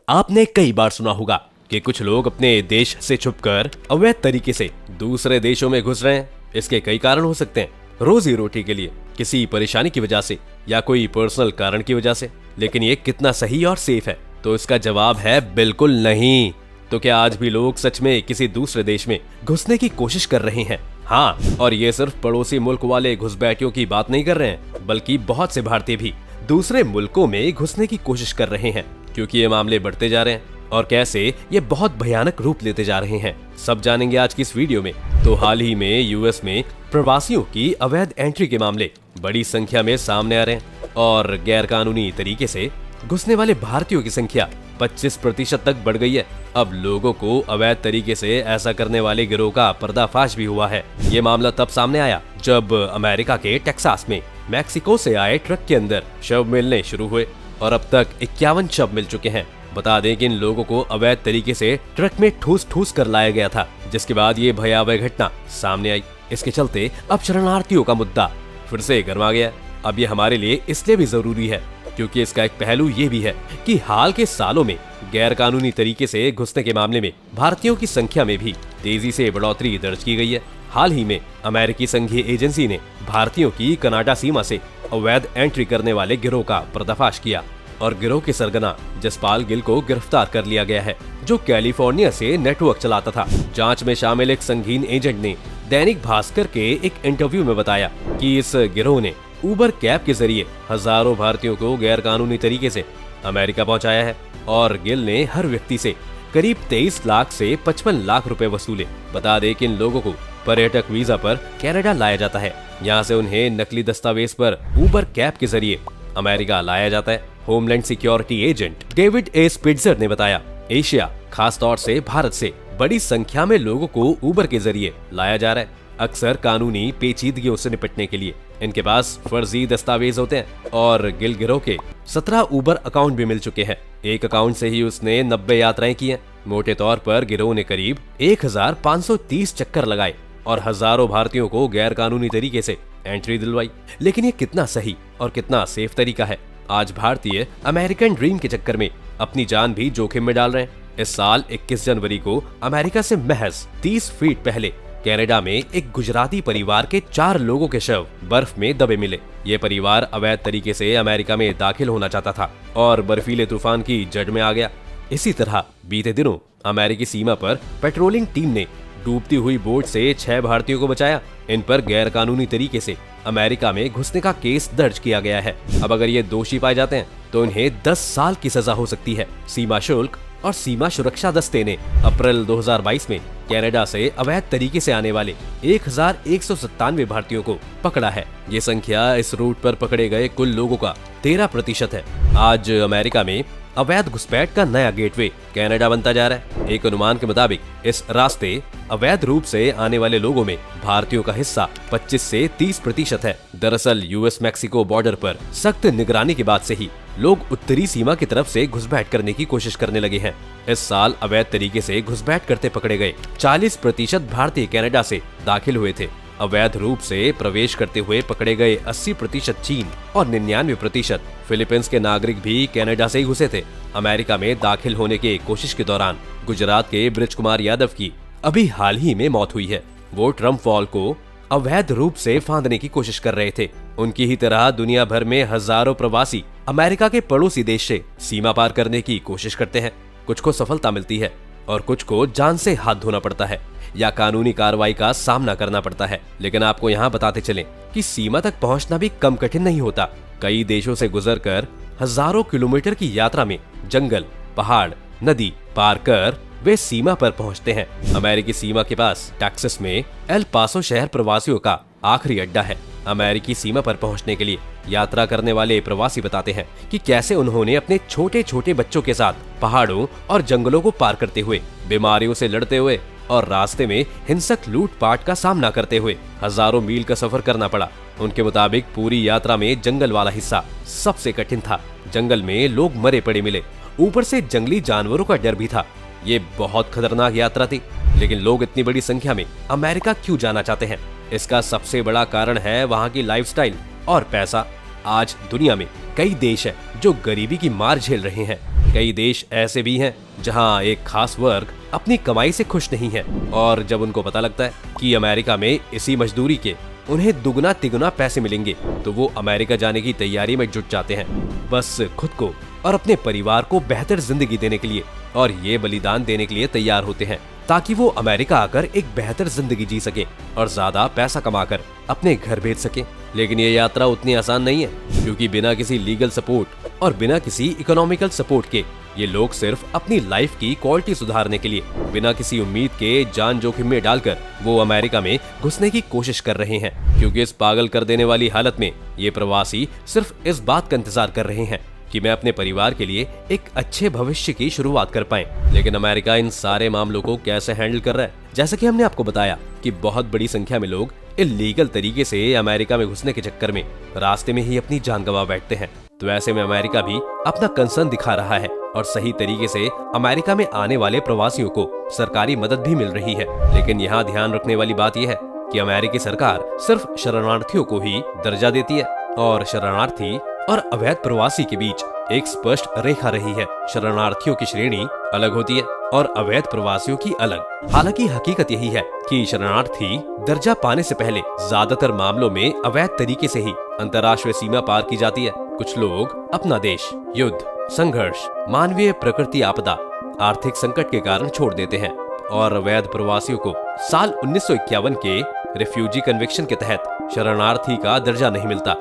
आपने कई बार सुना होगा कि कुछ लोग अपने देश से छुपकर अवैध तरीके से दूसरे देशों में घुस रहे हैं। इसके कई कारण हो सकते हैं, रोजी रोटी के लिए, किसी परेशानी की वजह से या कोई पर्सनल कारण की वजह से। लेकिन ये कितना सही और सेफ है? तो इसका जवाब है बिल्कुल नहीं। तो क्या आज भी लोग सच में किसी दूसरे देश में घुसने की कोशिश कर रहे हैं? हाँ, और ये सिर्फ पड़ोसी मुल्क वाले घुसपैठियों की बात नहीं कर रहे हैं, बल्कि बहुत से भारतीय भी दूसरे मुल्कों में घुसने की कोशिश कर रहे हैं। क्योंकि ये मामले बढ़ते जा रहे हैं और कैसे ये बहुत भयानक रूप लेते जा रहे हैं, सब जानेंगे आज की इस वीडियो में। तो हाल ही में यूएस में प्रवासियों की अवैध एंट्री के मामले बड़ी संख्या में सामने आ रहे हैं और गैर कानूनी तरीके से घुसने वाले भारतीयों की संख्या 25% तक बढ़ गई है। अब लोगों को अवैध तरीके से ऐसा करने वाले गिरोह का पर्दाफाश भी हुआ है। ये मामला तब सामने आया जब अमेरिका के टेक्सास में मैक्सिको से आए ट्रक के अंदर शव मिलने शुरू हुए और अब तक 51 शव मिल चुके हैं। बता दें कि इन लोगों को अवैध तरीके से ट्रक में ठूस कर लाया गया था, जिसके बाद ये भयावह घटना सामने आई। इसके चलते अब शरणार्थियों का मुद्दा फिर से गर्मा गया। अब ये हमारे लिए इसलिए भी जरूरी है क्योंकि इसका एक पहलू ये भी है कि हाल के सालों में गैर कानूनी तरीके से घुसने के मामले में भारतीयों की संख्या में भी तेजी से बढ़ोतरी दर्ज की गई है। हाल ही में अमेरिकी संघीय एजेंसी ने भारतीयों की कनाडा सीमा से अवैध एंट्री करने वाले गिरोह का पर्दाफाश किया और गिरोह के सरगना जसपाल गिल को गिरफ्तार कर लिया गया है, जो कैलिफोर्निया से नेटवर्क चलाता था। जांच में शामिल एक संगीन एजेंट ने दैनिक भास्कर के एक इंटरव्यू में बताया कि इस गिरोह ने उबर कैब के जरिए हजारों भारतीयों को गैर कानूनी तरीके से अमेरिका पहुंचाया है और गिल ने हर व्यक्ति से करीब 23 लाख से 55 लाख रुपए वसूले। बता दें कि इन लोगों को पर्यटक वीजा पर कनाडा लाया जाता है। यहाँ से उन्हें नकली दस्तावेज पर उबर कैब के जरिए अमेरिका लाया जाता है। Homeland security agent David A Spitzer ने बताया, एशिया खास तौर से भारत से बड़ी संख्या में लोगों को उबर के जरिए लाया जा रहा है, अक्सर कानूनी पेचीदगियों से निपटने के लिए। इनके पास फर्जी दस्तावेज होते हैं और गिल गिरोह के 17 उबर अकाउंट भी मिल चुके हैं। एक अकाउंट से ही उसने 90 यात्राएं की हैं। मोटे तौर पर गिरोह ने करीब 1530 चक्कर लगाए और हजारों भारतीयों को गैर कानूनी तरीके से एंट्री दिलवाई। लेकिन ये कितना सही और कितना सेफ तरीका है? आज भारतीय अमेरिकन ड्रीम के चक्कर में अपनी जान भी जोखिम में डाल रहे हैं। इस साल 21 जनवरी को अमेरिका से महज 30 फीट पहले कनाडा में एक गुजराती परिवार के 4 लोगों के शव बर्फ में दबे मिले। ये परिवार अवैध तरीके से अमेरिका में दाखिल होना चाहता था और बर्फीले तूफान की जड़ में आ गया। इसी तरह बीते दिनों अमेरिकी सीमा पर पेट्रोलिंग टीम ने डूबती हुई बोट से 6 भारतीयों को बचाया। इन पर गैर कानूनी तरीके से अमेरिका में घुसने का केस दर्ज किया गया है। अब अगर ये दोषी पाए जाते हैं तो इन्हें 10 साल की सजा हो सकती है। सीमा शुल्क और सीमा सुरक्षा दस्ते ने अप्रैल 2022 में कनाडा से अवैध तरीके से आने वाले 1197 भारतीयों को पकड़ा है। ये संख्या इस रूट पर पकड़े गए कुल लोगों का 13% है। आज अमेरिका में अवैध घुसपैठ का नया गेटवे कनाडा बनता जा रहा है। एक अनुमान के मुताबिक इस रास्ते अवैध रूप से आने वाले लोगों में भारतीयों का हिस्सा 25 से 30% है। दरअसल यूएस मैक्सिको बॉर्डर पर सख्त निगरानी के बाद से ही लोग उत्तरी सीमा की तरफ से घुसपैठ करने की कोशिश करने लगे हैं। इस साल अवैध तरीके से घुसपैठ करते पकड़े गए 40% भारतीय कनाडा से दाखिल हुए थे। अवैध रूप से प्रवेश करते हुए पकड़े गए 80% चीन और 99% फिलीपींस के नागरिक भी कनाडा से ही घुसे थे। अमेरिका में दाखिल होने की कोशिश के दौरान गुजरात के बृज कुमार यादव की अभी हाल ही में मौत हुई है। वो ट्रम्प वॉल को अवैध रूप से फांदने की कोशिश कर रहे थे। उनकी ही तरह दुनिया भर में हजारों प्रवासी अमेरिका के पड़ोसी देश से सीमा पार करने की कोशिश करते हैं। कुछ को सफलता मिलती है और कुछ को जान से हाथ धोना पड़ता है या कानूनी कार्रवाई का सामना करना पड़ता है। लेकिन आपको यहाँ बताते चलें कि सीमा तक पहुँचना भी कम कठिन नहीं होता। कई देशों से गुजरकर हजारों किलोमीटर की यात्रा में जंगल, पहाड़, नदी पार कर वे सीमा पर पहुंचते हैं। अमेरिकी सीमा के पास टेक्सास में एल पासो शहर प्रवासियों का आखिरी अड्डा है। अमेरिकी सीमा पर पहुंचने के लिए यात्रा करने वाले प्रवासी बताते हैं कि कैसे उन्होंने अपने छोटे छोटे बच्चों के साथ पहाड़ों और जंगलों को पार करते हुए, बीमारियों से लड़ते हुए और रास्ते में हिंसक लूटपाट का सामना करते हुए हजारों मील का सफर करना पड़ा। उनके मुताबिक पूरी यात्रा में जंगल वाला हिस्सा सबसे कठिन था। जंगल में लोग मरे पड़े मिले, ऊपर से जंगली जानवरों का डर भी था। ये बहुत खतरनाक यात्रा थी। लेकिन लोग इतनी बड़ी संख्या में अमेरिका क्यों जाना चाहते हैं? इसका सबसे बड़ा कारण है वहाँ की लाइफस्टाइल और पैसा। आज दुनिया में कई देश हैं जो गरीबी की मार झेल रहे हैं, कई देश ऐसे भी हैं जहां एक खास वर्ग अपनी कमाई से खुश नहीं है, और जब उनको पता लगता है कि अमेरिका में इसी मजदूरी के उन्हें दुगना तिगुना पैसे मिलेंगे, तो वो अमेरिका जाने की तैयारी में जुट जाते हैं, बस खुद को और अपने परिवार को बेहतर जिंदगी देने के लिए, और ये बलिदान देने के लिए तैयार होते हैं ताकि वो अमेरिका आकर एक बेहतर जिंदगी जी सके और ज्यादा पैसा कमाकर अपने घर भेज सके। लेकिन ये यात्रा उतनी आसान नहीं है, क्योंकि बिना किसी लीगल सपोर्ट और बिना किसी इकोनॉमिकल सपोर्ट के ये लोग सिर्फ अपनी लाइफ की क्वालिटी सुधारने के लिए बिना किसी उम्मीद के जान जोखिम में डालकर वो अमेरिका में घुसने की कोशिश कर रहे हैं। क्योंकि इस पागल कर देने वाली हालत में ये प्रवासी सिर्फ इस बात का इंतजार कर रहे हैं कि मैं अपने परिवार के लिए एक अच्छे भविष्य की शुरुआत कर पाएं। लेकिन अमेरिका इन सारे मामलों को कैसे हैंडल कर रहा है? जैसा कि हमने आपको बताया कि बहुत बड़ी संख्या में लोग इल्लीगल तरीके से अमेरिका में घुसने के चक्कर में रास्ते में ही अपनी जान गंवा बैठते हैं। तो ऐसे में अमेरिका भी अपना कंसर्न दिखा रहा है और सही तरीके से अमेरिका में आने वाले प्रवासियों को सरकारी मदद भी मिल रही है। लेकिन यहाँ ध्यान रखने वाली बात यह है कि अमेरिकी सरकार सिर्फ शरणार्थियों को ही दर्जा देती है और शरणार्थी और अवैध प्रवासी के बीच एक स्पष्ट रेखा रही है। शरणार्थियों की श्रेणी अलग होती है और अवैध प्रवासियों की अलग। हालांकि हकीकत यही है कि शरणार्थी दर्जा पाने से पहले ज्यादातर मामलों में अवैध तरीके से ही अंतर्राष्ट्रीय सीमा पार की जाती है। कुछ लोग अपना देश युद्ध, संघर्ष, मानवीय प्रकृति आपदा, आर्थिक संकट के कारण छोड़ देते हैं और अवैध प्रवासियों को साल 1951 के रिफ्यूजी कन्वेंशन के तहत शरणार्थी का दर्जा नहीं मिलता।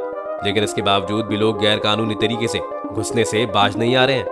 लेकिन इसके बावजूद भी लोग गैर कानूनी तरीके से घुसने से बाज नहीं आ रहे हैं।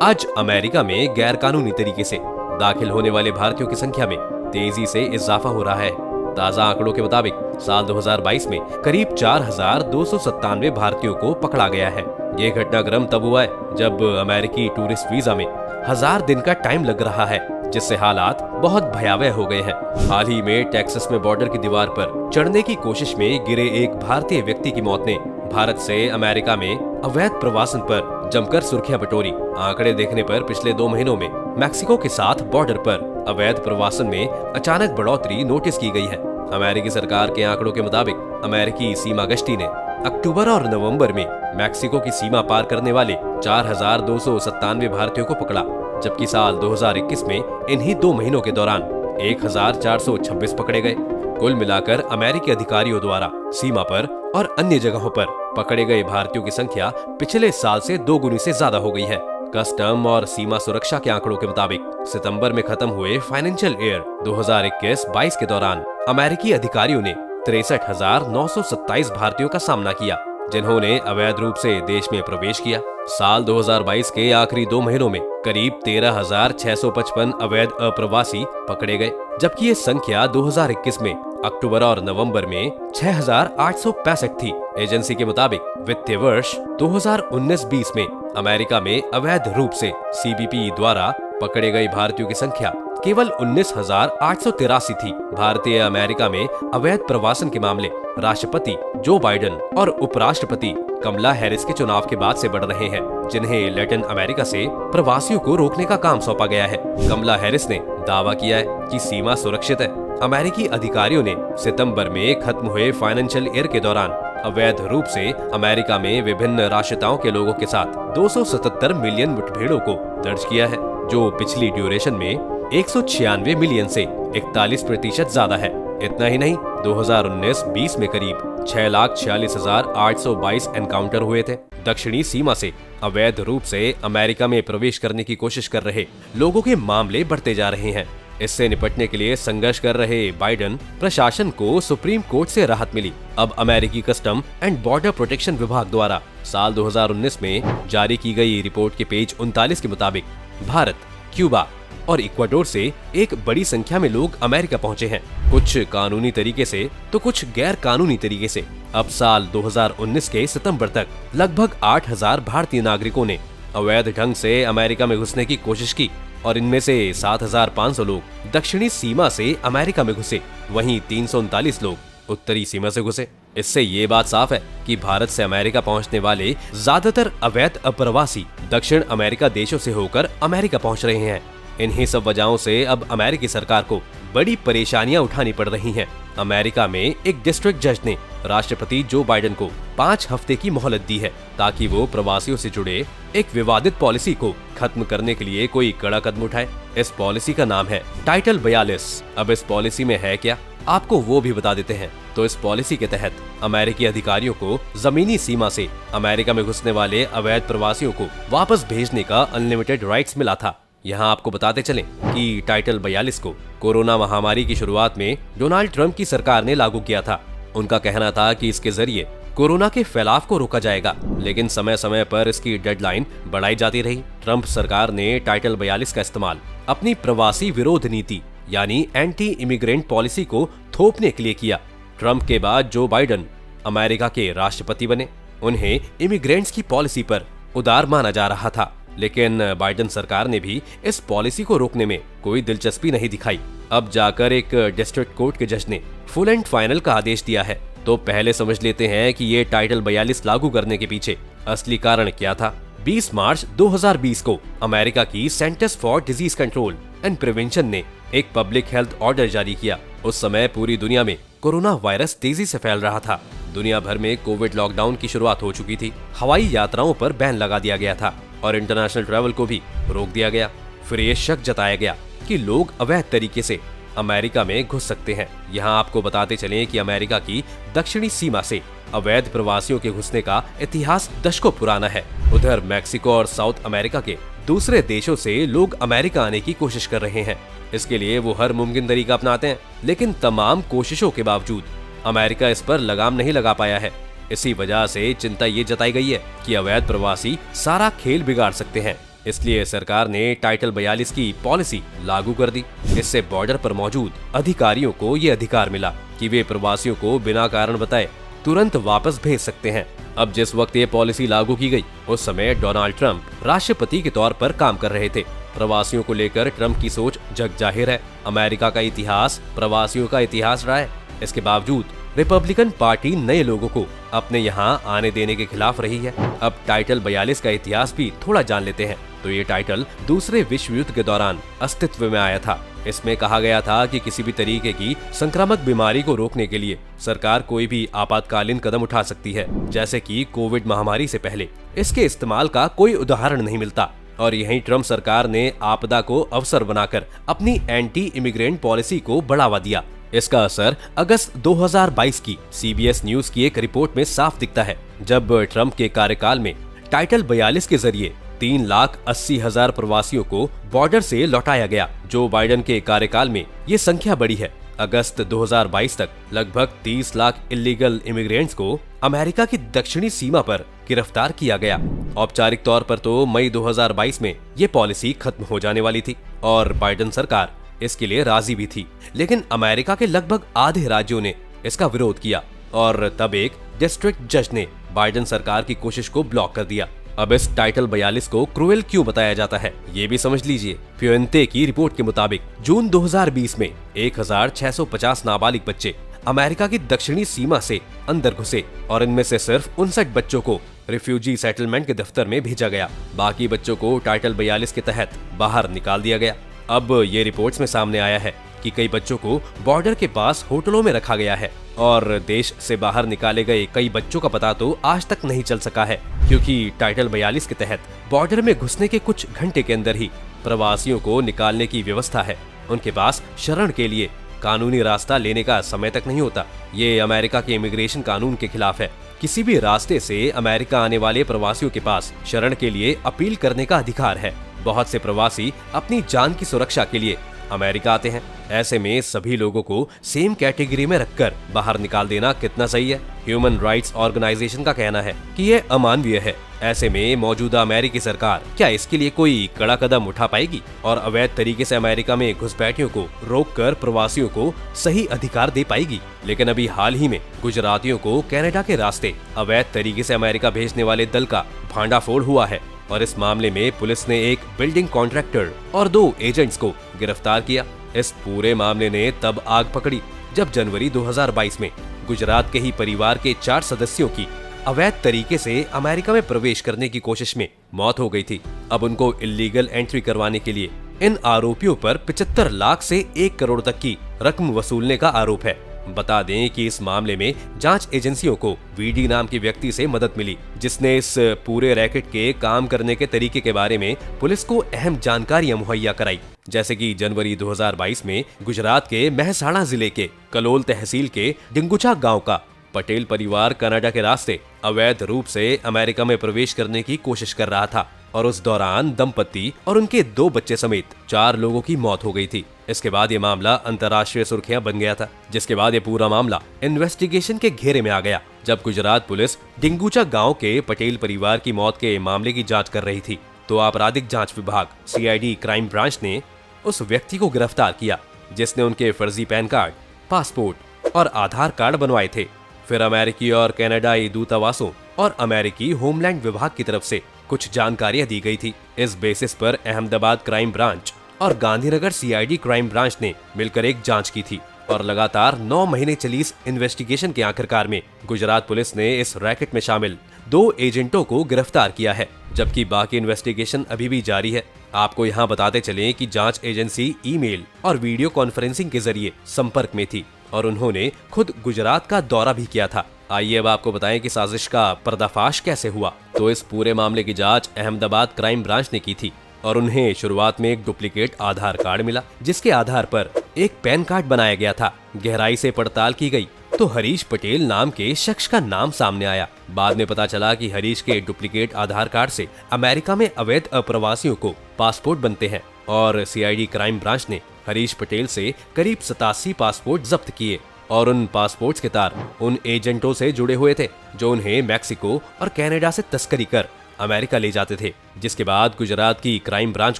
आज अमेरिका में गैर कानूनी तरीके से दाखिल होने वाले भारतीयों की संख्या में तेजी से इजाफा हो रहा है। ताजा आंकड़ों के मुताबिक साल 2022 में करीब 4,297 भारतीयों को पकड़ा गया है। ये घटनाक्रम तब हुआ है जब अमेरिकी टूरिस्ट वीजा में 1000 दिन का टाइम लग रहा है, जिससे हालात बहुत भयावह हो गए हैं। हाल ही में टेक्सास में बॉर्डर की दीवार पर चढ़ने की कोशिश में गिरे एक भारतीय व्यक्ति की मौत ने भारत से अमेरिका में अवैध प्रवासन पर जमकर सुर्खियां बटोरी। आंकड़े देखने पर पिछले 2 महीनों में मैक्सिको के साथ बॉर्डर पर अवैध प्रवासन में अचानक बढ़ोतरी नोटिस की गई है। अमेरिकी सरकार के आंकड़ों के मुताबिक अमेरिकी सीमा गश्ती ने अक्टूबर और नवंबर में मैक्सिको की सीमा पार करने वाले 4,297 भारतीयों को पकड़ा, जबकि साल 2021 में इन्हीं 2 महीनों के दौरान 1,426 पकड़े गए। कुल मिलाकर अमेरिकी अधिकारियों द्वारा सीमा पर और अन्य जगहों पर पकड़े गए भारतीयों की संख्या पिछले साल से 2 गुनी से ज्यादा हो गई है। कस्टम और सीमा सुरक्षा के आंकड़ों के मुताबिक सितंबर में खत्म हुए फाइनेंशियल ईयर 2021-22 के दौरान अमेरिकी अधिकारियों ने 63,927 भारतीयों का सामना किया, जिन्होंने अवैध रूप से देश में प्रवेश किया। साल 2022 के आखिरी 2 महीनों में करीब 13,655 अवैध अप्रवासी पकड़े गए, जबकि ये संख्या 2021 में अक्टूबर और नवंबर में 6,865 थी। एजेंसी के मुताबिक वित्तीय वर्ष 2019-20 में अमेरिका में अवैध रूप से CBP द्वारा पकड़े गए भारतीयों की संख्या केवल 19,883 थी। भारतीय अमेरिका में अवैध प्रवासन के मामले राष्ट्रपति जो बाइडेन और उपराष्ट्रपति कमला हैरिस के चुनाव के बाद से बढ़ रहे हैं, जिन्हें लैटिन अमेरिका से प्रवासियों को रोकने का काम सौंपा गया है। कमला हैरिस ने दावा किया है कि सीमा सुरक्षित है। अमेरिकी अधिकारियों ने सितंबर में खत्म हुए फाइनेंशियल ईयर के दौरान अवैध रूप से अमेरिका में विभिन्न राष्ट्रीयताओं के लोगों के साथ 277 मिलियन मुठभेड़ों को दर्ज किया है, जो पिछली ड्यूरेशन में 196 मिलियन से 41% ज्यादा है। इतना ही नहीं, 2019-20 में करीब 6,46,822 एनकाउंटर हुए थे। दक्षिणी सीमा से अवैध रूप से अमेरिका में प्रवेश करने की कोशिश कर रहे लोगों के मामले बढ़ते जा रहे हैं। इससे निपटने के लिए संघर्ष कर रहे बाइडेन प्रशासन को सुप्रीम कोर्ट से राहत मिली। अब अमेरिकी कस्टम एंड बॉर्डर प्रोटेक्शन विभाग द्वारा साल 2019 में जारी की गई रिपोर्ट के पेज 39 के मुताबिक भारत, क्यूबा और इक्वाडोर से एक बड़ी संख्या में लोग अमेरिका पहुंचे हैं, कुछ कानूनी तरीके से तो कुछ गैर कानूनी तरीके से। अब साल 2019 के सितंबर तक लगभग 8,000 भारतीय नागरिकों ने अवैध ढंग से अमेरिका में घुसने की कोशिश की और इनमें से 7,500 लोग दक्षिणी सीमा से अमेरिका में घुसे, वहीं 339 लोग उत्तरी सीमा से घुसे। इससे ये बात साफ है कि भारत से अमेरिका पहुंचने वाले ज्यादातर अवैध अप्रवासी दक्षिण अमेरिका देशों से होकर अमेरिका पहुंच रहे हैं। इन्हीं सब वजहों से अब अमेरिकी सरकार को बड़ी परेशानियां उठानी पड़ रही हैं। अमेरिका में एक डिस्ट्रिक्ट जज ने राष्ट्रपति जो बाइडेन को 5 हफ्ते की मोहलत दी है ताकि वो प्रवासियों से जुड़े एक विवादित पॉलिसी को खत्म करने के लिए कोई कड़ा कदम उठाए। इस पॉलिसी का नाम है टाइटल 42। अब इस पॉलिसी में है क्या, आपको वो भी बता देते हैं। तो इस पॉलिसी के तहत अमेरिकी अधिकारियों को जमीनी सीमा से अमेरिका में घुसने वाले अवैध प्रवासियों को वापस भेजने का अनलिमिटेड राइट्स मिला था। यहाँ आपको बताते चलें कि टाइटल 42 को कोरोना महामारी की शुरुआत में डोनाल्ड ट्रंप की सरकार ने लागू किया था। उनका कहना था कि इसके जरिए कोरोना के फैलाव को रोका जाएगा, लेकिन समय समय पर इसकी डेडलाइन बढ़ाई जाती रही। ट्रंप सरकार ने टाइटल 42 का इस्तेमाल अपनी प्रवासी विरोध नीति यानी एंटी इमिग्रेंट पॉलिसी को थोपने के लिए किया। ट्रंप के बाद जो बाइडेन अमेरिका के राष्ट्रपति बने, उन्हें इमिग्रेंट्स की पॉलिसी पर उदार माना जा रहा था, लेकिन बाइडेन सरकार ने भी इस पॉलिसी को रोकने में कोई दिलचस्पी नहीं दिखाई। अब जाकर एक डिस्ट्रिक्ट कोर्ट के जज ने फुल एंड फाइनल का आदेश दिया है। तो पहले समझ लेते हैं कि ये टाइटल 42 लागू करने के पीछे असली कारण क्या था। 20 मार्च 2020 को अमेरिका की centres for disease control and prevention ने एक पब्लिक हेल्थ ऑर्डर जारी किया। उस समय पूरी दुनिया में कोरोना वायरस तेजी से फैल रहा था। दुनिया भर में कोविड लॉकडाउन की शुरुआत हो चुकी थी। हवाई यात्राओं पर बैन लगा दिया गया था और इंटरनेशनल ट्रैवल को भी रोक दिया गया। फिर ये शक जताया गया कि लोग अवैध तरीके से अमेरिका में घुस सकते हैं। यहाँ आपको बताते चलें कि अमेरिका की दक्षिणी सीमा से अवैध प्रवासियों के घुसने का इतिहास दशकों पुराना है। उधर मैक्सिको और साउथ अमेरिका के दूसरे देशों से लोग अमेरिका आने की कोशिश कर रहे हैं। इसके लिए वो हर मुमकिन तरीका अपनाते हैं, लेकिन तमाम कोशिशों के बावजूद अमेरिका इस पर लगाम नहीं लगा पाया है। इसी वजह से चिंता ये जताई गई है कि अवैध प्रवासी सारा खेल बिगाड़ सकते हैं। इसलिए सरकार ने टाइटल 42 की पॉलिसी लागू कर दी। इससे बॉर्डर पर मौजूद अधिकारियों को ये अधिकार मिला कि वे प्रवासियों को बिना कारण बताए तुरंत वापस भेज सकते हैं। अब जिस वक्त ये पॉलिसी लागू की गई, उस समय डोनाल्ड ट्रंप राष्ट्रपति के तौर पर काम कर रहे थे। प्रवासियों को लेकर ट्रंप की सोच जग जाहिर है। अमेरिका का इतिहास प्रवासियों का इतिहास रहा है। इसके बावजूद रिपब्लिकन पार्टी नए लोगों को अपने यहाँ आने देने के खिलाफ रही है। अब टाइटल 42 का इतिहास भी थोड़ा जान लेते हैं। तो ये टाइटल दूसरे विश्व युद्ध के दौरान अस्तित्व में आया था। इसमें कहा गया था कि किसी भी तरीके की संक्रामक बीमारी को रोकने के लिए सरकार कोई भी आपातकालीन कदम उठा सकती है, जैसे कि कोविड महामारी से पहले इसके इस्तेमाल का कोई उदाहरण नहीं मिलता। और यहीं ट्रंप सरकार ने आपदा को अवसर बनाकर अपनी एंटी इमिग्रेंट पॉलिसी को बढ़ावा दिया। इसका असर अगस्त 2022 की CBS न्यूज की एक रिपोर्ट में साफ दिखता है, जब ट्रंप के कार्यकाल में टाइटल 42 के जरिए 3,80,000 प्रवासियों को बॉर्डर से लौटाया गया। जो बाइडेन के कार्यकाल में ये संख्या बढ़ी है। अगस्त 2022 तक लगभग 30 लाख इलीगल इमिग्रेंट्स को अमेरिका की दक्षिणी सीमा पर गिरफ्तार किया गया। औपचारिक तौर पर तो मई 2022 में ये पॉलिसी खत्म हो जाने वाली थी और बाइडेन सरकार इसके लिए राजी भी थी, लेकिन अमेरिका के लगभग आधे राज्यों ने इसका विरोध किया और तब एक डिस्ट्रिक्ट जज ने बाइडेन सरकार की कोशिश को ब्लॉक कर दिया। अब इस टाइटल 42 को क्रूएल क्यों बताया जाता है, ये भी समझ लीजिए। फ्योएंते की रिपोर्ट के मुताबिक जून 2020 में 1650 नाबालिग बच्चे अमेरिका की दक्षिणी सीमा से अंदर घुसे और इनमें से सिर्फ 59 बच्चों को रिफ्यूजी सेटलमेंट के दफ्तर में भेजा गया। बाकी बच्चों को टाइटल 42 के तहत बाहर निकाल दिया गया। अब ये रिपोर्ट्स में सामने आया है कि कई बच्चों को बॉर्डर के पास होटलों में रखा गया है और देश से बाहर निकाले गए कई बच्चों का पता तो आज तक नहीं चल सका है, क्योंकि टाइटल 42 के तहत बॉर्डर में घुसने के कुछ घंटे के अंदर ही प्रवासियों को निकालने की व्यवस्था है। उनके पास शरण के लिए कानूनी रास्ता लेने का समय तक नहीं होता। ये अमेरिका के इमिग्रेशन कानून के खिलाफ है। किसी भी रास्ते से अमेरिका आने वाले प्रवासियों के पास शरण के लिए अपील करने का अधिकार है। बहुत से प्रवासी अपनी जान की सुरक्षा के लिए अमेरिका आते हैं। ऐसे में सभी लोगों को सेम कैटेगरी में रखकर बाहर निकाल देना कितना सही है? ह्यूमन राइट्स ऑर्गेनाइजेशन का कहना है कि ये अमानवीय है। ऐसे में मौजूदा अमेरिकी सरकार क्या इसके लिए कोई कड़ा कदम उठा पाएगी और अवैध तरीके से अमेरिका में घुसपैठियों को रोककर प्रवासियों को सही अधिकार दे पाएगी? लेकिन अभी हाल ही में गुजरातियों को कनाडा के रास्ते अवैध तरीके से अमेरिका भेजने वाले दल का भांडाफोड़ हुआ है और इस मामले में पुलिस ने एक बिल्डिंग कॉन्ट्रैक्टर और 2 एजेंट्स को गिरफ्तार किया। इस पूरे मामले ने तब आग पकड़ी जब जनवरी 2022 में गुजरात के ही परिवार के 4 सदस्यों की अवैध तरीके से अमेरिका में प्रवेश करने की कोशिश में मौत हो गई थी। अब उनको इलीगल एंट्री करवाने के लिए इन आरोपियों पर 75 लाख से 1 करोड़ तक की रकम वसूलने का आरोप है। बता दें कि इस मामले में जांच एजेंसियों को वीडी नाम के व्यक्ति से मदद मिली, जिसने इस पूरे रैकेट के काम करने के तरीके के बारे में पुलिस को अहम जानकारियां मुहैया कराई। जैसे कि जनवरी 2022 में गुजरात के महसाणा जिले के कलोल तहसील के डिंगुचा गांव का पटेल परिवार कनाडा के रास्ते अवैध रूप से अमेरिका में प्रवेश करने की कोशिश कर रहा था और उस दौरान दंपति और उनके 2 बच्चे समेत 4 लोगों की मौत हो गई थी। इसके बाद ये मामला अंतर्राष्ट्रीय सुर्खियां बन गया था, जिसके बाद ये पूरा मामला इन्वेस्टिगेशन के घेरे में आ गया। जब गुजरात पुलिस डिंगुचा गांव के पटेल परिवार की मौत के मामले की जांच कर रही थी, तो आपराधिक जांच विभाग CID क्राइम ब्रांच ने उस व्यक्ति को गिरफ्तार किया जिसने उनके फर्जी पैन कार्ड, पासपोर्ट और आधार कार्ड बनवाए थे। फिर अमेरिकी और कनाडाई दूतावासों और अमेरिकी होमलैंड विभाग की तरफ से कुछ जानकारियां दी गई थी। इस बेसिस पर अहमदाबाद क्राइम ब्रांच और गांधीनगर CID क्राइम ब्रांच ने मिलकर एक जांच की थी और लगातार 9 महीने चली इस इन्वेस्टिगेशन के आखिरकार में गुजरात पुलिस ने इस रैकेट में शामिल 2 एजेंटों को गिरफ्तार किया है, जबकि बाकी इन्वेस्टिगेशन अभी भी जारी है। आपको यहाँ बताते चलें कि जांच एजेंसी ईमेल और वीडियो कॉन्फ्रेंसिंग के जरिए संपर्क में थी और उन्होंने खुद गुजरात का दौरा भी किया था। आइए अब आपको बताएं कि साजिश का पर्दाफाश कैसे हुआ। तो इस पूरे मामले की जांच अहमदाबाद क्राइम ब्रांच ने की थी और उन्हें शुरुआत में एक डुप्लीकेट आधार कार्ड मिला, जिसके आधार पर एक पैन कार्ड बनाया गया था। गहराई से पड़ताल की गई तो हरीश पटेल नाम के शख्स का नाम सामने आया। बाद में पता चला कि हरीश के डुप्लीकेट आधार कार्ड से अमेरिका में अवैध अप्रवासियों को पासपोर्ट बनते हैं और CID क्राइम ब्रांच ने हरीश पटेल से करीब 87 पासपोर्ट जब्त किए और उन पासपोर्ट्स के तार उन एजेंटों से जुड़े हुए थे जो उन्हें मैक्सिको और कनाडा से तस्करी कर अमेरिका ले जाते थे। जिसके बाद गुजरात की क्राइम ब्रांच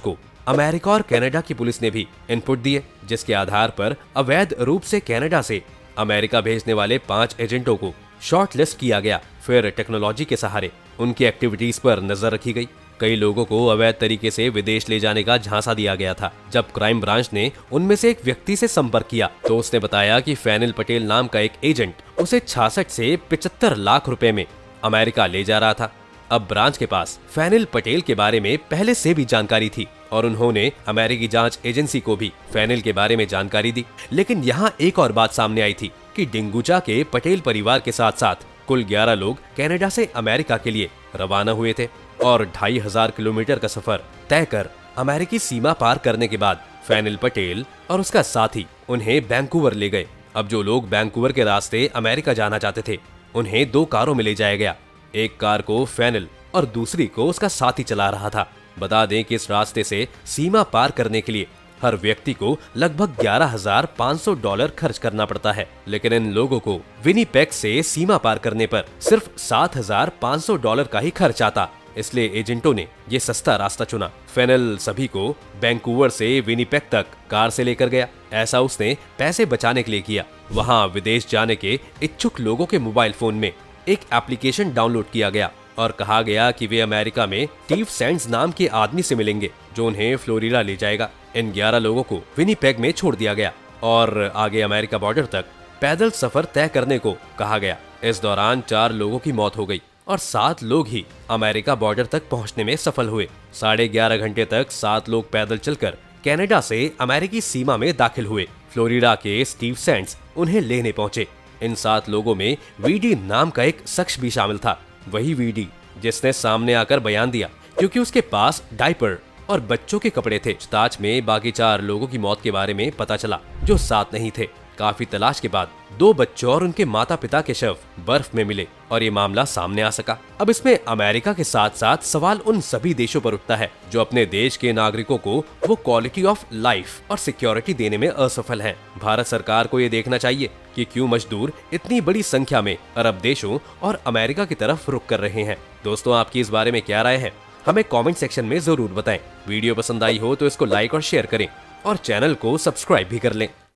को अमेरिका और कनाडा की पुलिस ने भी इनपुट दिए, जिसके आधार पर अवैध रूप से कनाडा से अमेरिका भेजने वाले 5 एजेंटों को शॉर्ट लिस्ट किया गया। फिर टेक्नोलॉजी के सहारे उनकी एक्टिविटीज पर नजर रखी गई। कई लोगों को अवैध तरीके से विदेश ले जाने का झांसा दिया गया था। जब क्राइम ब्रांच ने उनमें से एक व्यक्ति से संपर्क किया तो उसने बताया कि फैनिल पटेल नाम का एक एजेंट उसे 66 से 75 लाख रुपए में अमेरिका ले जा रहा था। अब ब्रांच के पास फैनिल पटेल के बारे में पहले से भी जानकारी थी और उन्होंने अमेरिकी जांच एजेंसी को भी फैनिल के बारे में जानकारी दी। लेकिन यहाँ एक और बात सामने आई थी कि डिंगुचा के पटेल परिवार के साथ साथ कुल 11 लोग कनाडा से अमेरिका के लिए रवाना हुए थे और 2500 किलोमीटर का सफर तय कर अमेरिकी सीमा पार करने के बाद फैनिल पटेल और उसका साथी उन्हें वैंकूवर ले गए। अब जो लोग वैंकूवर के रास्ते अमेरिका जाना चाहते थे उन्हें 2 कारों में ले जाया गया। एक कार को फैनिल और दूसरी को उसका साथी चला रहा था। बता दें कि इस रास्ते से सीमा पार करने के लिए हर व्यक्ति को लगभग $11,500 खर्च करना पड़ता है, लेकिन इन लोगों को विनीपेग से सीमा पार करने पर सिर्फ $7,500 का ही खर्च आता। इसलिए एजेंटों ने ये सस्ता रास्ता चुना। फैनिल सभी को वैंकूवर से विनीपेग तक कार से लेकर गया। ऐसा उसने पैसे बचाने के लिए किया। वहाँ विदेश जाने के इच्छुक लोगों के मोबाइल फोन में एक एप्लीकेशन डाउनलोड किया गया और कहा गया कि वे अमेरिका में स्टीव सैंड्स नाम के आदमी से मिलेंगे जो उन्हें फ्लोरिडा ले जाएगा। इन 11 लोगों को विनीपेग में छोड़ दिया गया और आगे अमेरिका बॉर्डर तक पैदल सफर तय करने को कहा गया। इस दौरान 4 लोगों की मौत हो गई और 7 लोग ही अमेरिका बॉर्डर तक पहुंचने में सफल हुए। 11.5 घंटे तक 7 लोग पैदल चलकर कनाडा से अमेरिकी सीमा में दाखिल हुए। फ्लोरिडा के स्टीव सैंड्स उन्हें लेने पहुंचे। इन 7 लोगों में वीडी नाम का एक शख्स भी शामिल था, वही वीडी जिसने सामने आकर बयान दिया क्योंकि उसके पास डायपर और बच्चों के कपड़े थे। पूछताछ में बाकी 4 लोगों की मौत के बारे में पता चला जो साथ नहीं थे। काफी तलाश के बाद 2 बच्चों और उनके माता पिता के शव बर्फ में मिले और ये मामला सामने आ सका। अब इसमें अमेरिका के साथ साथ सवाल उन सभी देशों पर उठता है जो अपने देश के नागरिकों को वो क्वालिटी ऑफ लाइफ और सिक्योरिटी देने में असफल हैं। भारत सरकार को ये देखना चाहिए कि क्यों मजदूर इतनी बड़ी संख्या में अरब देशों और अमेरिका की तरफ रुख कर रहे हैं। दोस्तों, आपकी इस बारे में क्या राय है, हमें कमेंट सेक्शन में जरूर बताएं। वीडियो पसंद आई हो तो इसको लाइक और शेयर करें और चैनल को सब्सक्राइब भी कर लें।